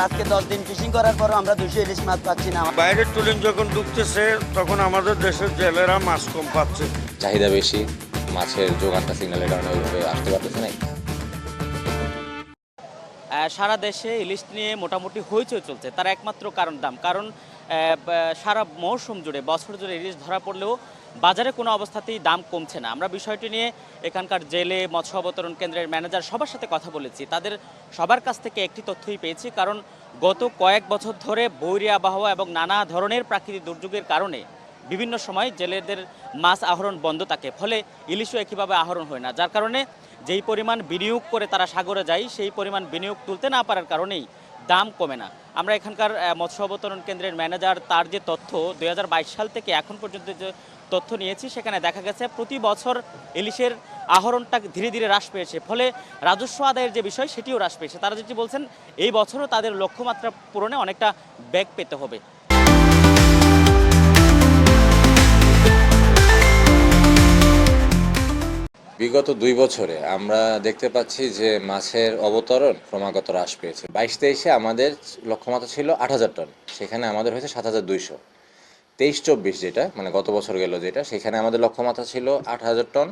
আজকে 10 দিন ফিশিং করার পরও আমরা 200 ইলিশ মাছ পাচ্ছি না। বাইরের ট্রলিং যখন ঢুকতেছে তখন আমাদের দেশের জেলেরা মাছ কম পাচ্ছে। চাহিদা বেশি, মাছের যোগানটা সিগন্যালের কারণে ওইভাবে আসতে পারতেছে না। সারা দেশে ইলিশ নিয়ে মোটামুটি হইচই চলছে, তার একমাত্র কারণ দাম। কারণ সারা মৌসুম জুড়ে বছর জুড়ে ইলিশ ধরা পড়লেও বাজারে কোনো অবস্থাতেই দাম কমছে না। আমরা বিষয়টি নিয়ে এখানকার জেলে, মৎস্য অবতরণ কেন্দ্রের ম্যানেজার সবার সাথে কথা বলেছি। তাদের সবার কাছ থেকে একটি তথ্যই পেয়েছি, কারণ গত কয়েক বছর ধরে বৈরী আবহাওয়া এবং নানা ধরনের প্রাকৃতিক দুর্যোগের কারণে বিভিন্ন সময় জেলেদের মাছ আহরণ বন্ধ থাকে, ফলে ইলিশও একইভাবে আহরণ হয় না। যার কারণে যেই পরিমাণ বিনিয়োগ করে তারা সাগরে যায়, সেই পরিমাণ বিনিয়োগ তুলতে না পারার কারণেই দাম কমে না। আমরা এখানকার মৎস্য অবতরণ কেন্দ্রের ম্যানেজার, তার যে তথ্য 2022 সাল থেকে এখন পর্যন্ত যে তথ্য নিয়েছি, সেখানে দেখা গেছে প্রতি বছর ইলিশের আহরণটা ধীরে ধীরে হ্রাস পেয়েছে, ফলে রাজস্ব আদায়ের যে বিষয় সেটিও হ্রাস পেয়েছে। তারা যেটি বলছেন, এই বছরও তাদের লক্ষ্যমাত্রা পূরণে অনেকটা বেগ পেতে হবে। বিগত 2 বছরে আমরা দেখতে পাচ্ছি যে মাছের অবতরণ ক্রমাগত হ্রাস পেয়েছে। 22-23-এ আমাদের লক্ষ্যমাত্রা ছিল 8,000 টন, সেখানে আমাদের হয়েছে 7,200। 23-24 যেটা মানে গত বছর গেল যেটা, সেখানে আমাদের লক্ষ্যমাত্রা ছিল 8,000 টন,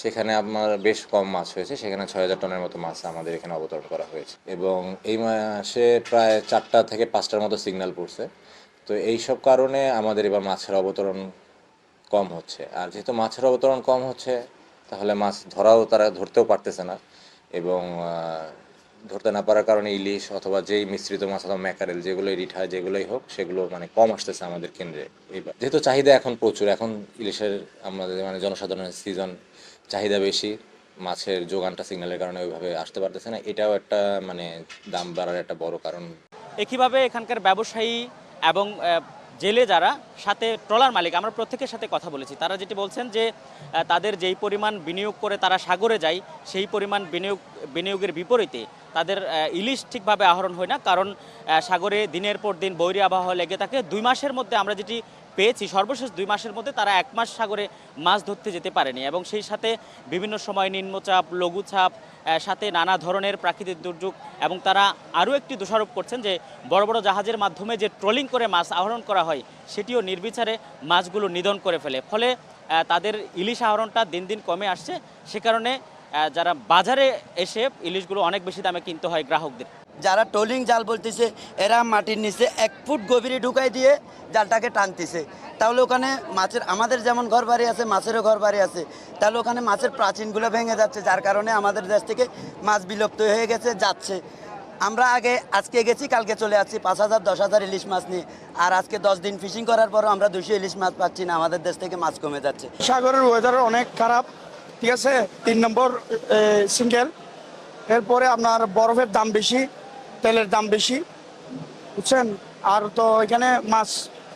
সেখানে আমার বেশ কম মাছ হয়েছে, সেখানে 6,000 টনের মতো মাছ আমাদের এখানে অবতরণ করা হয়েছে। এবং এই মাসে প্রায় 4টা থেকে 5টার মতো সিগন্যাল পড়ছে। তো এইসব কারণে আমাদের এবার মাছের অবতরণ কম হচ্ছে। আর যেহেতু মাছের অবতরণ কম হচ্ছে, তাহলে মাছ তারা ধরতেও পারতেছে না। এবং ধরতে না পারার কারণে ইলিশ অথবা যেই মিশ্রিত মাছ অথবা ম্যাকারেল, যেগুলোই রিঠা যেগুলোই হোক, সেগুলো মানে কম আসতেছে আমাদের কেন্দ্রে। এবার যেহেতু চাহিদা এখন প্রচুর, এখন ইলিশের আমাদের মানে জনসাধারণের সিজন, চাহিদা বেশি, মাছের যোগানটা সিগন্যালের কারণে ওইভাবে আসতে পারতেছে না। এটাও একটা মানে দাম বাড়ার একটা বড় কারণ। একইভাবে এখানকার ব্যবসায়ী এবং জেলে যারা, সাথে ট্রলার মালিক, আমরা প্রত্যেকের সাথে কথা বলেছি। তারা যেটি বলছেন যে তাদের যেই পরিমাণ বিনিয়োগ করে তারা সাগরে যায়, সেই পরিমাণ বিনিয়োগের বিপরীতে তাদের ইলিশ ঠিকভাবে আহরণ হয় না। কারণ সাগরে দিনের পর দিন বৈরী আবহাওয়া লেগে থাকে। 2 মাসের মধ্যে আমরা যেটি পেয়েছি, সর্বশেষ 2 মাসের মধ্যে তারা 1 মাস সাগরে মাছ ধরতে যেতে পারেনি। এবং সেই সাথে বিভিন্ন সময় নিম্নচাপ, লঘুচাপ, সাথে নানা ধরনের প্রাকৃতিক দুর্যোগ। এবং তারা আরও একটি দোষারোপ করছেন যে বড় বড় জাহাজের মাধ্যমে যে ট্রলিং করে মাছ আহরণ করা হয়, সেটিও নির্বিচারে মাছগুলো নিধন করে ফেলে। ফলে তাদের ইলিশ আহরণটা দিন দিন কমে আসছে। সে কারণে যারা বাজারে এসে ইলিশগুলো অনেক বেশি দামে কিনতে হয় গ্রাহকদের। যারা ট্রলিং জাল বলতেছে, এরা মাটির নিচে 1 ফুট গভীরে ঢুকাই দিয়ে জালটাকে টানতেছে। তাহলে ওখানে মাছের, আমাদের যেমন ঘর বাড়ি আছে, মাছেরও ঘর বাড়ি আছে, তাহলে ওখানে মাছের প্রাচীনগুলো ভেঙে যাচ্ছে, যার কারণে আমাদের দেশ থেকে মাছ বিলুপ্ত হয়ে যাচ্ছে। আমরা আজকে গেছি, কালকে চলে আসছি 5,000 10,000 ইলিশ মাছ নিয়ে। আর আজকে 10 দিন ফিশিং করার পরও আমরা 200 ইলিশ মাছ পাচ্ছি না, আমাদের দেশ থেকে মাছ কমে যাচ্ছে। সাগরের ওয়েদার অনেক খারাপ, ঠিক আছে। 3 নম্বর সিঙ্গেল, এরপরে আপনার বরফের দাম বেশি, তেলের দাম বেশি, বুঝছেন। আর তো এখানে মাছ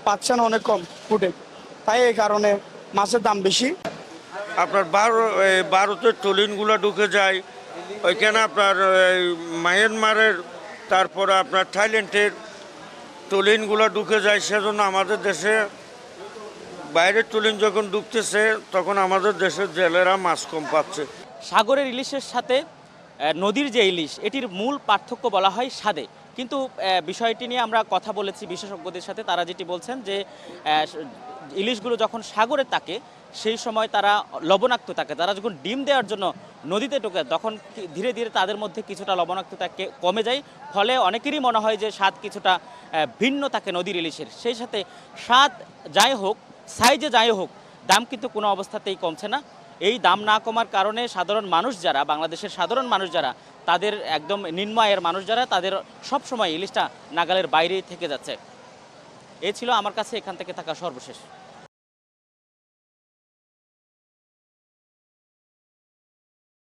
পাচ্ছেন অনেক কম ফুটে, তাই এই কারণে মাছের দাম বেশি। আপনার ভারতের ট্রলিংগুলো ঢুকে যায় ওইখানে, আপনার মায়ানমারের, তারপরে আপনার থাইল্যান্ডের ট্রলিংগুলো ঢুকে যায়। সেজন্য আমাদের দেশে বাইরের ট্রলিং যখন ঢুকতেছে তখন আমাদের দেশের জেলেরা মাছ কম পাচ্ছে। সাগরের ইলিশের সাথে নদীর যে ইলিশ, এটির মূল পার্থক্য বলা হয় স্বাদে। কিন্তু বিষয়টি নিয়ে আমরা কথা বলেছি বিশেষজ্ঞদের সাথে। তারা যেটি বলছেন যে ইলিশগুলো যখন সাগরে থাকে, সেই সময় তারা লবণাক্ত থাকে। তারা যখন ডিম দেওয়ার জন্য নদীতে ঢোকে, তখন ধীরে ধীরে তাদের মধ্যে কিছুটা লবণাক্ততা কমে যায়। ফলে অনেকেরই মনে হয় যে স্বাদ কিছুটা ভিন্ন থাকে নদীর ইলিশের। সেই সাথে স্বাদ যাই হোক, সাইজে যাই হোক, দাম কিন্তু কোনো অবস্থাতেই কমছে না। এই দাম না কমার কারণে সাধারণ মানুষ যারা, বাংলাদেশের সাধারণ মানুষ যারা, তাদের একদম নিম্ন আয়ের মানুষ যারা, তাদের সব সময় ইলিশটা নাগালের বাইরেই থেকে যাচ্ছে। এ ছিল আমার কাছে এখান থেকে থাকা সর্বশেষ।